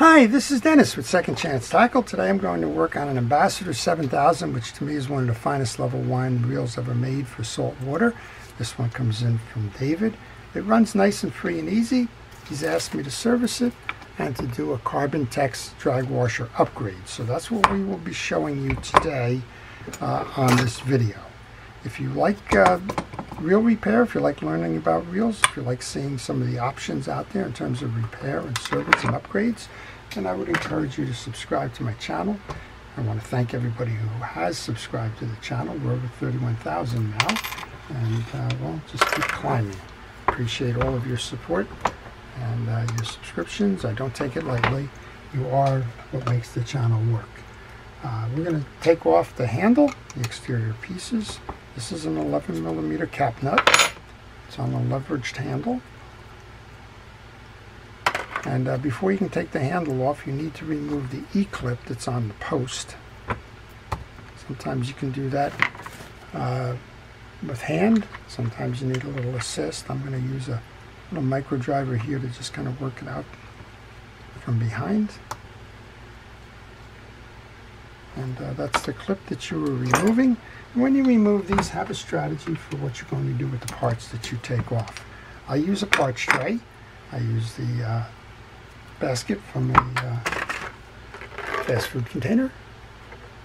Hi, this is Dennis with Second Chance Tackle. Today I'm going to work on an Ambassadeur 7000, which to me is one of the finest level wine reels ever made for salt water. This one comes in from David. It runs nice and free and easy. He's asked me to service it and to do a Carbontex drag washer upgrade. So that's what we will be showing you today on this video. If you like reel repair, if you like learning about reels, if you like seeing some of the options out there in terms of repair and service and upgrades, then I would encourage you to subscribe to my channel. I want to thank everybody who has subscribed to the channel. We're over 31,000 now, and well, just keep climbing. Appreciate all of your support and your subscriptions. I don't take it lightly. You are what makes the channel work. We're going to take off the handle, the exterior pieces. This is an 11mm cap nut. It's on a leveraged handle. And before you can take the handle off, you need to remove the E-clip that's on the post. Sometimes you can do that with hand. Sometimes you need a little assist. I'm going to use a little micro driver here to just kind of work it out from behind. And that's the clip that you were removing. And when you remove these, have a strategy for what you're going to do with the parts that you take off. I use a parts tray. I use the basket from a fast food container.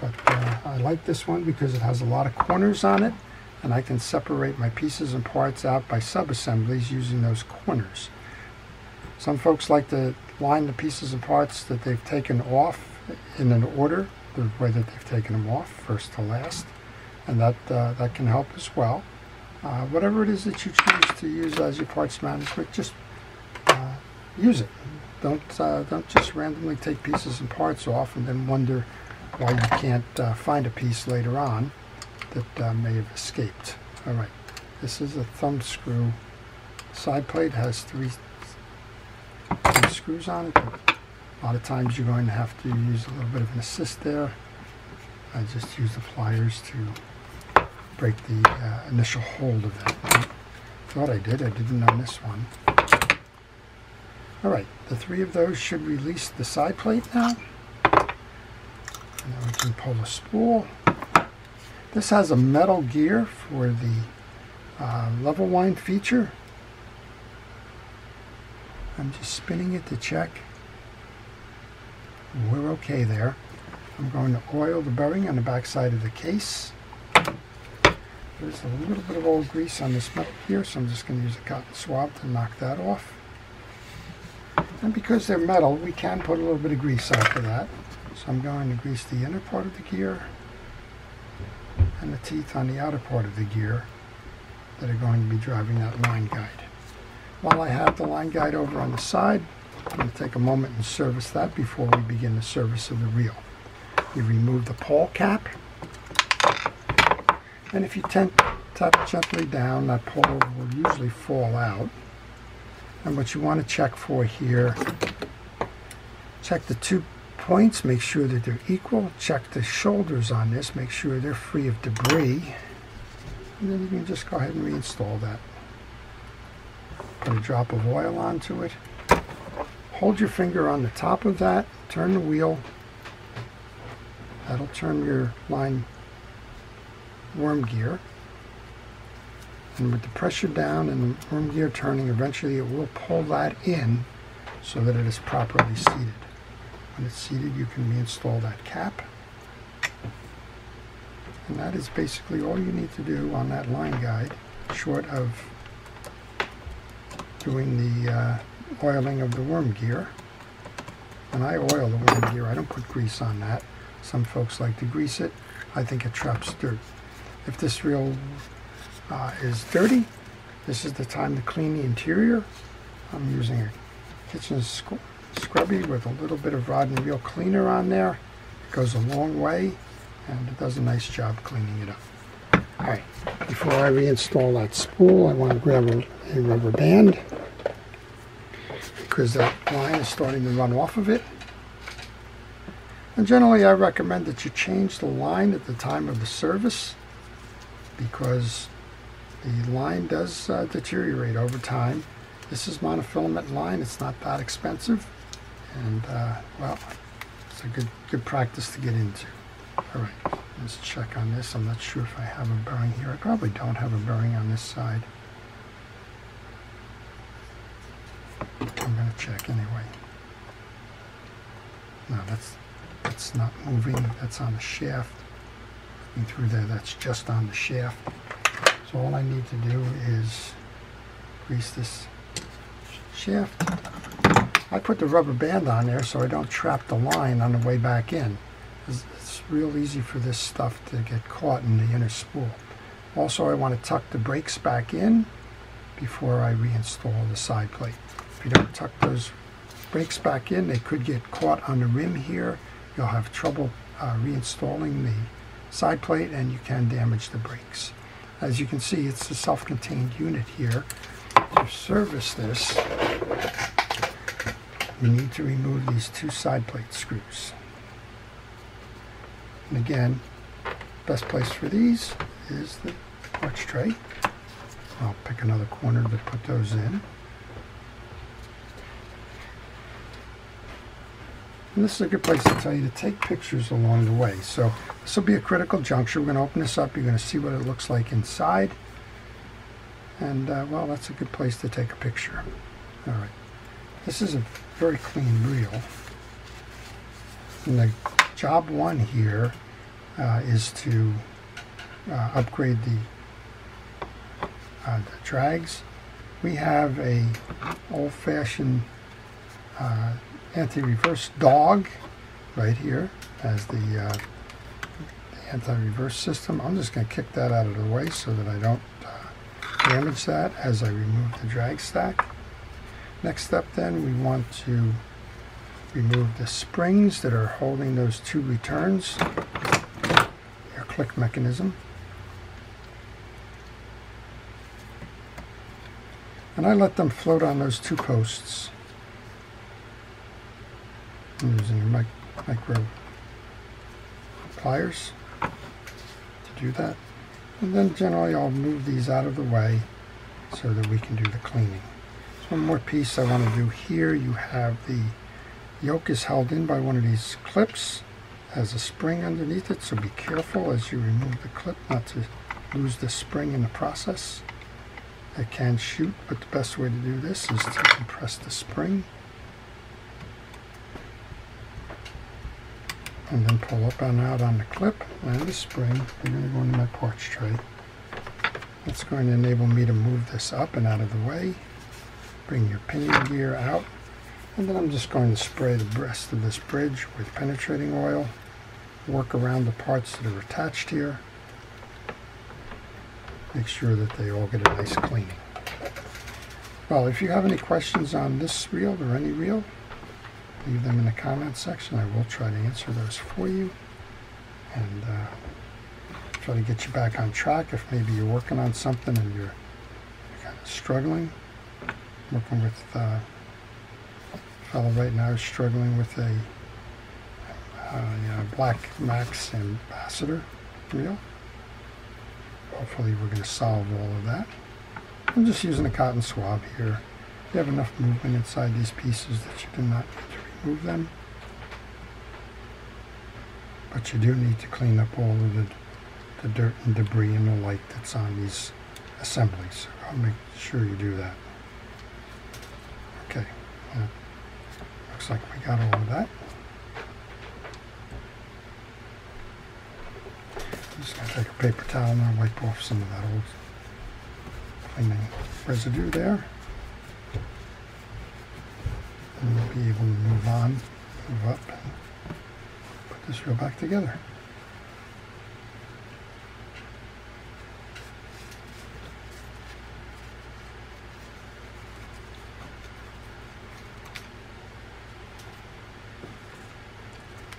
But I like this one because it has a lot of corners on it, and I can separate my pieces and parts out by sub-assemblies using those corners. Some folks like to line the pieces and parts that they've taken off in an order, the way that they've taken them off, first to last, and that can help as well. Whatever it is that you choose to use as your parts management, just use it. Don't just randomly take pieces and parts off and then wonder why you can't find a piece later on that may have escaped. All right, this is a thumb screw side plate. It has three screws on it. A lot of times you're going to have to use a little bit of an assist there. I just use the pliers to break the initial hold of that. Thought I didn't on this one. Alright, the three of those should release the side plate now. And then we can pull the spool. This has a metal gear for the level wind feature. I'm just spinning it to check. We're okay there. I'm going to oil the bearing on the back side of the case. There's a little bit of old grease on this metal here, so I'm just going to use a cotton swab to knock that off. And because they're metal, we can put a little bit of grease after that. So I'm going to grease the inner part of the gear and the teeth on the outer part of the gear that are going to be driving that line guide. While I have the line guide over on the side, I'm going to take a moment and service that before we begin the service of the reel. You remove the pawl cap, and if you tap gently down, that pawl will usually fall out. And what you want to check for here, check the 2 points, make sure that they're equal. Check the shoulders on this, make sure they're free of debris. And then you can just go ahead and reinstall that. Put a drop of oil onto it. Hold your finger on the top of that, turn the wheel. That'll turn your line worm gear. And with the pressure down and the worm gear turning, eventually it will pull that in so that it is properly seated. When it's seated, you can reinstall that cap. And that is basically all you need to do on that line guide, short of doing the oiling of the worm gear. And I oil the worm gear. I don't put grease on that. Some folks like to grease it. I think it traps dirt. If this reel is dirty, this is the time to clean the interior. I'm using a kitchen scrubby with a little bit of rod and reel cleaner on there. It goes a long way and it does a nice job cleaning it up. Alright, before I reinstall that spool, I want to grab a rubber band because that line is starting to run off of it. And generally I recommend that you change the line at the time of the service because the line does deteriorate over time. This is monofilament line. It's not that expensive, And well, it's a good practice to get into. All right, let's check on this. I'm not sure if I have a bearing here. I probably don't have a bearing on this side. I'm going to check anyway. No, that's not moving. That's on the shaft. Looking through there, that's just on the shaft. So all I need to do is grease this shaft. I put the rubber band on there so I don't trap the line on the way back in. It's real easy for this stuff to get caught in the inner spool. Also, I want to tuck the brakes back in before I reinstall the side plate. If you don't tuck those brakes back in, they could get caught on the rim here. You'll have trouble reinstalling the side plate, and you can damage the brakes. As you can see, it's a self-contained unit here. To service this, you need to remove these two side plate screws. And again, best place for these is the torch tray. I'll pick another corner to put those in. And this is a good place to tell you to take pictures along the way. So this will be a critical juncture. We're going to open this up. You're going to see what it looks like inside. And, well, that's a good place to take a picture. All right. This is a very clean reel. And the job one here is to upgrade the drags. We have a old-fashioned anti-reverse dog right here as the anti-reverse system. I'm just going to kick that out of the way so that I don't damage that as I remove the drag stack. Next step then, we want to remove the springs that are holding those two returns, your click mechanism. And I let them float on those two posts. I'm using micro pliers to do that. And then generally I'll move these out of the way so that we can do the cleaning. So one more piece I want to do here. You have the yoke is held in by one of these clips. Has a spring underneath it, so be careful as you remove the clip not to lose the spring in the process. It can shoot, but the best way to do this is to compress the spring and then pull up and out on the clip and the spring. They're going to go into my porch tray. That's going to enable me to move this up and out of the way. Bring your pinion gear out, and then I'm just going to spray the rest of this bridge with penetrating oil. Work around the parts that are attached here. Make sure that they all get a nice cleaning. Well, if you have any questions on this reel or any reel, leave them in the comments section. I will try to answer those for you and try to get you back on track if maybe you're working on something and you're kind of struggling. Working with a fellow right now is struggling with a Black Max Ambassador reel. Hopefully we're going to solve all of that. I'm just using a cotton swab here. You have enough movement inside these pieces that you do not need to remove them. But you do need to clean up all of the dirt and debris and the light that's on these assemblies. So I'll make sure you do that. Okay, looks like we got all of that. I'm just going to take a paper towel and wipe off some of that old cleaning residue there. And we'll be able to move on, move up, and put this reel back together.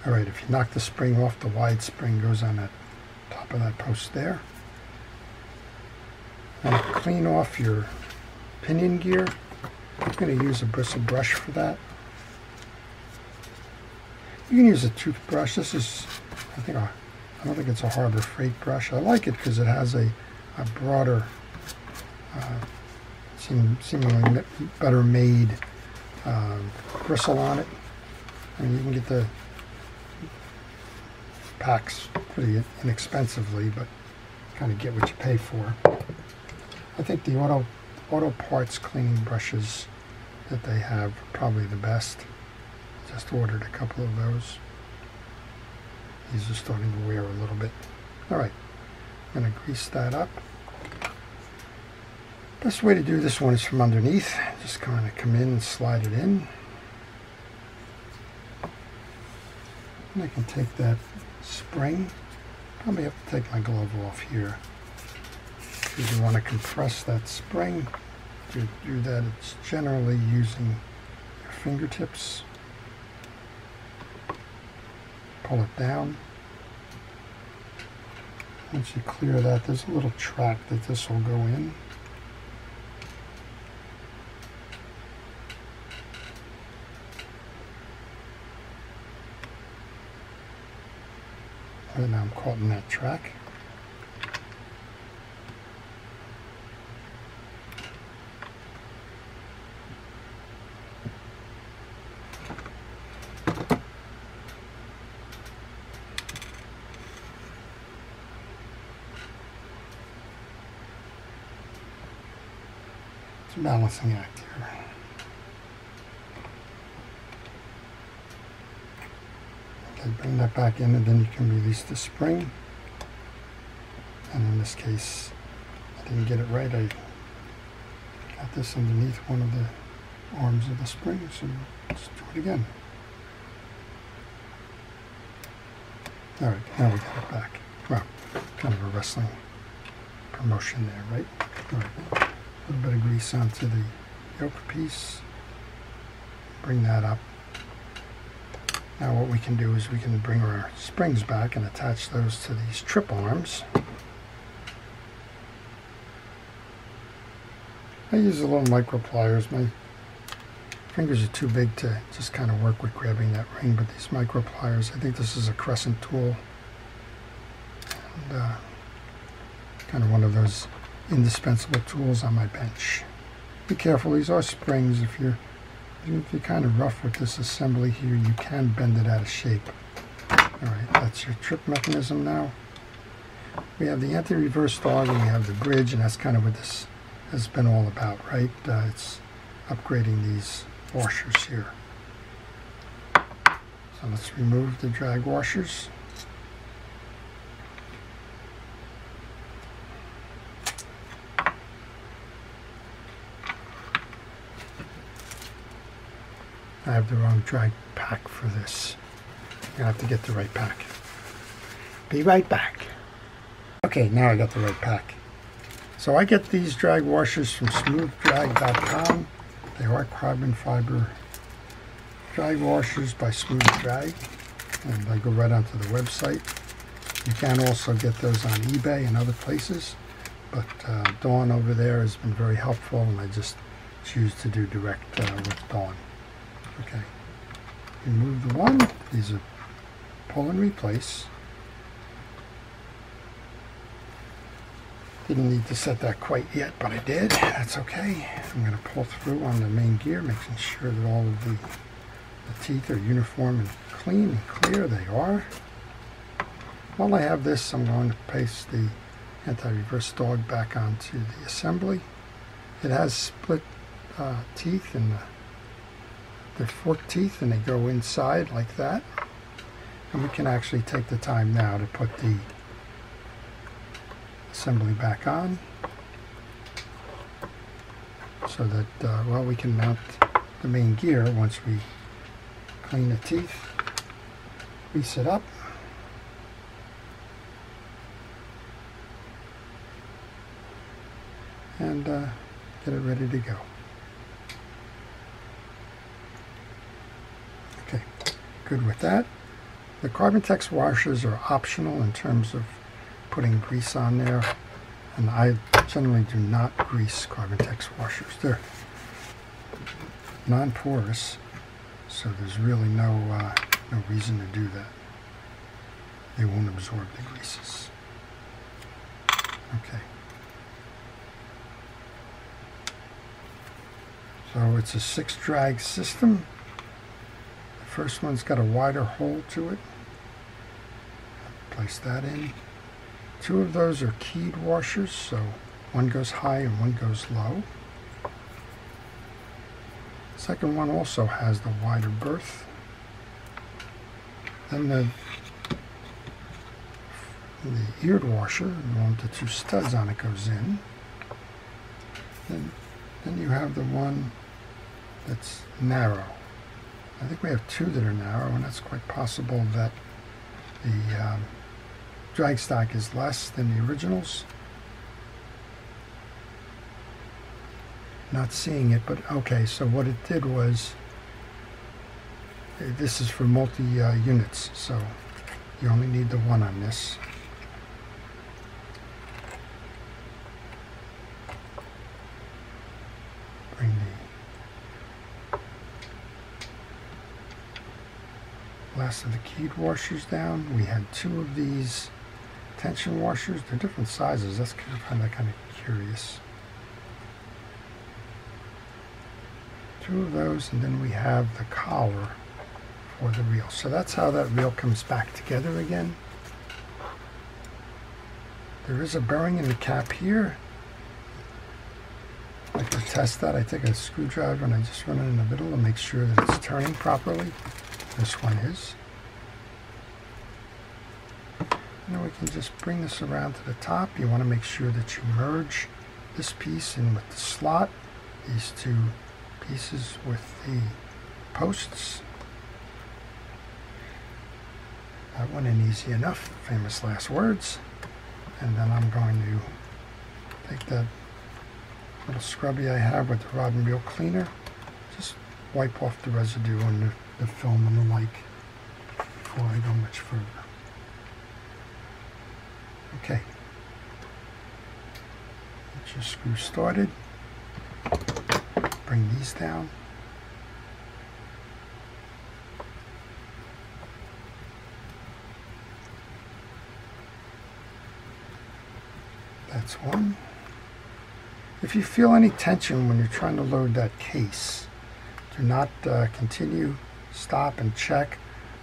Alright, if you knock the spring off, the wide spring goes on that top of that post there. Now clean off your pinion gear. I'm going to use a bristle brush for that. You can use a toothbrush. This is, I don't think it's a Harbor Freight brush. I like it because it has a broader, seemingly better made bristle on it. I mean, you can get the packs pretty inexpensively, but kind of get what you pay for. I think the auto parts cleaning brushes that they have are probably the best. Just ordered a couple of those. These are starting to wear a little bit. All right, I'm going to grease that up. Best way to do this one is from underneath. Just kind of come in and slide it in. And I can take that spring. Probably have to take my glove off here. If you want to compress that spring, to do that, it's generally using your fingertips. Pull it down. Once you clear that, there's a little track that this will go in. And now I'm caught in that track. It's a balancing act here. Okay, bring that back in, and then you can release the spring. And in this case, I didn't get it right. I got this underneath one of the arms of the spring, so let's do it again. All right, now we got it back. Well, kind of a wrestling promotion there, right? All right, a little bit of grease onto the yoke piece. Bring that up. Now what we can do is we can bring our springs back and attach those to these trip arms. I use a little micro pliers. My fingers are too big to just kind of work with grabbing that ring, but these micro pliers, I think this is a crescent tool. And kind of one of those indispensable tools on my bench. Be careful, these are springs. If you're kind of rough with this assembly here, you can bend it out of shape. Alright, that's your trip mechanism now. We have the anti-reverse dog and we have the bridge, and that's kind of what this has been all about, right? It's upgrading these washers here. So let's remove the drag washers. I have the wrong drag pack for this. I have to get the right pack. Be right back. Okay, now I got the right pack. So I get these drag washers from smoothdrag.com. They are carbon fiber drag washers by Smooth Drag, and I go right onto the website. You can also get those on eBay and other places, but Dawn over there has been very helpful, and I just choose to do direct with Dawn. Okay, remove the one. These are pull and replace. Didn't need to set that quite yet, but I did. That's okay. I'm going to pull through on the main gear, making sure that all of the teeth are uniform and clean and clear. They are. While I have this, I'm going to paste the anti-reverse dog back onto the assembly. It has split teeth, and they're forked teeth, and they go inside like that. And we can actually take the time now to put the assembly back on, so that well, we can mount the main gear once we clean the teeth, grease it up, and get it ready to go. Okay, good with that. The Carbontex washers are optional in terms of putting grease on there, and I generally do not grease Carbontex washers. They're non-porous, so there's really no reason to do that. They won't absorb the greases. Okay. So it's a 6 drag system. The first one's got a wider hole to it. Place that in. Two of those are keyed washers, so one goes high and one goes low. Second one also has the wider berth. Then the eared washer, the one with the two studs on it, goes in. Then you have the one that's narrow. I think we have two that are narrow, and that's quite possible that the drag stock is less than the originals. Not seeing it, but okay, so what it did was, this is for multi units, so you only need the one on this. Bring the last of the keyed washers down. We had two of these tension washers. They're different sizes. That's kind of curious. Two of those, and then we have the collar for the reel. So that's how that reel comes back together again. There is a bearing in the cap here. I like to test that. I take a screwdriver and I just run it in the middle to make sure that it's turning properly. This one is. And then we can just bring this around to the top. You want to make sure that you merge this piece in with the slot, these two pieces with the posts. That went in easy enough, famous last words. And then I'm going to take that little scrubby I have with the rod and reel cleaner, just wipe off the residue on the film and the like before I go much further. Okay, get your screw started. Bring these down. That's one. If you feel any tension when you're trying to load that case, do not continue, stop and check.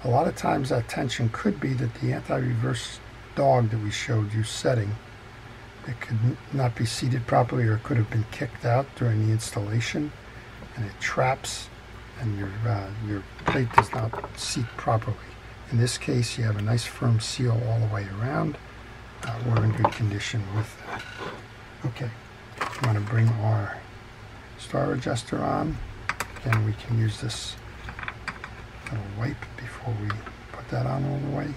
A lot of times that tension could be that the anti-reverse dog that we showed you setting, it could not be seated properly, or it could have been kicked out during the installation, and it traps and your plate does not seat properly. In this case, you have a nice firm seal all the way around. We're in good condition with that. Okay, we want to bring our star adjuster on. Again, we can use this little wipe before we put that on all the way.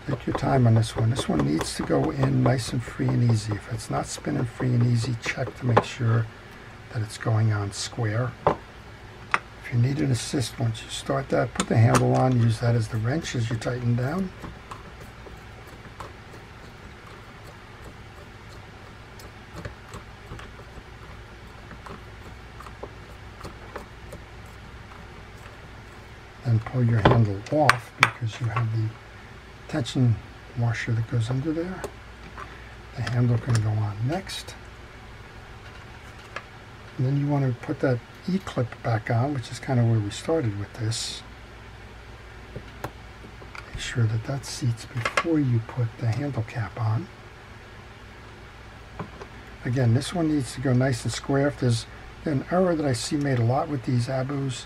Take your time on this one. This one needs to go in nice and free and easy. If it's not spinning free and easy, check to make sure that it's going on square. If you need an assist once you start that, put the handle on, use that as the wrench as you tighten down. Then pull your handle off because you have the tension washer that goes under there. The handle can go on next. And then you want to put that E-clip back on, which is kind of where we started with this. Make sure that that seats before you put the handle cap on. Again, this one needs to go nice and square. If there's an error that I see made a lot with these Abus,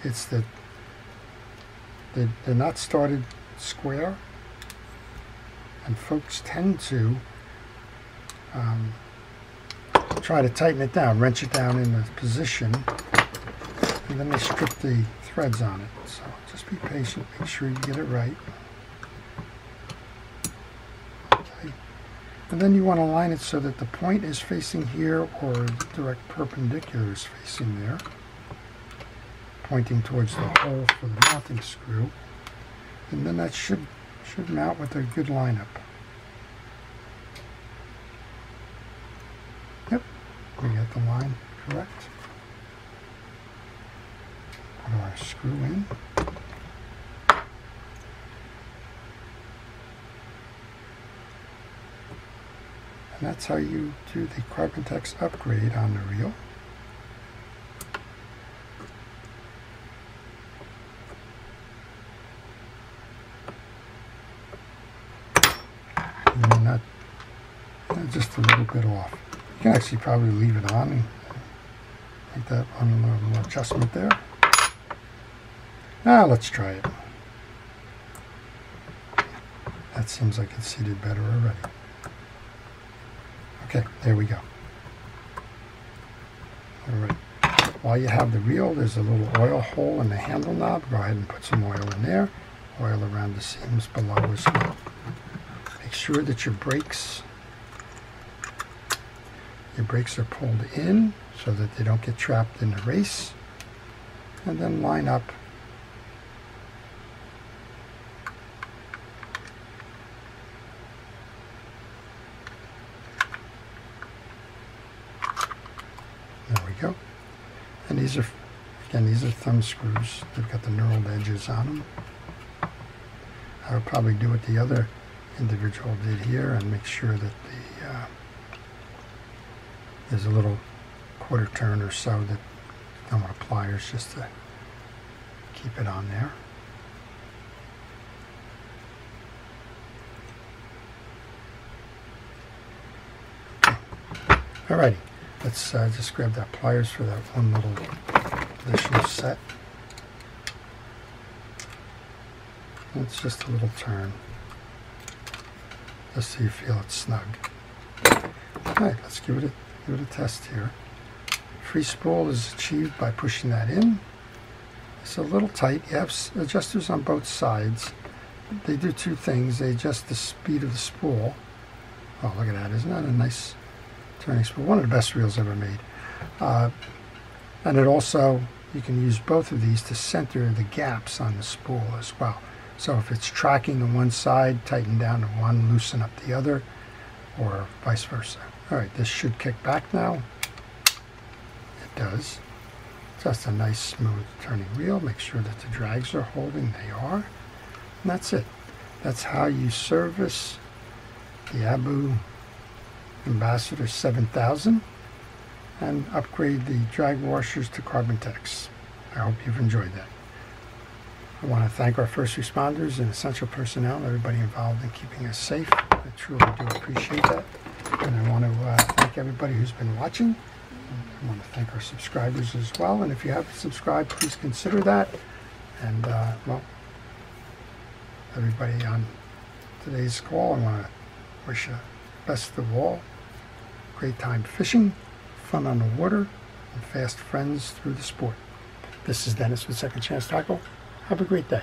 it's that they're not started square, and folks tend to try to tighten it down, wrench it down in the position, and then they strip the threads on it. So just be patient, make sure you get it right. Okay. And then you want to line it so that the point is facing here, or the direct perpendicular is facing there, pointing towards the hole for the mounting screw. And then that should mount with a good lineup. Yep, we got the line correct. Put our screw in. And that's how you do the Carbontex upgrade on the reel. And not just a little bit off. You can actually probably leave it on and make that one little adjustment there. Now let's try it. That seems like it's seated better already. Okay, there we go. All right. While you have the reel, there's a little oil hole in the handle knob. Go ahead and put some oil in there. Oil around the seams below as well. Make sure that your brakes are pulled in so that they don't get trapped in the race. And then line up There we go. And these are, again, these are thumb screws. They've got the knurled edges on them. I would probably do what the other individual did here and make sure that the there's a little quarter turn or so that you don't want pliers just to keep it on there. Okay. Alrighty. Let's just grab that pliers for that one little additional set. It's just a little turn, just so you feel it's snug. Alright, let's give it a test here. Free spool is achieved by pushing that in. It's a little tight. You have adjusters on both sides. They do two things. They adjust the speed of the spool. Oh, look at that. Isn't that a nice turning spool? One of the best reels ever made. And it also, you can use both of these to center the gaps on the spool as well. So if it's tracking on one side, tighten down to one, loosen up the other, or vice versa. Alright, this should kick back now. It does. Just a nice smooth turning reel. Make sure that the drags are holding. They are. And that's it. That's how you service the Ambassadeur 7000 and upgrade the drag washers to Carbontex. I hope you've enjoyed that. I want to thank our first responders and essential personnel, everybody involved in keeping us safe. I truly do appreciate that. And I want to thank everybody who's been watching. I want to thank our subscribers as well. And if you haven't subscribed, please consider that. And, well, everybody on today's call, I want to wish you best of all. Great time fishing, fun on the water, and fast friends through the sport. This is Dennis with Second Chance Tackle. Have a great day.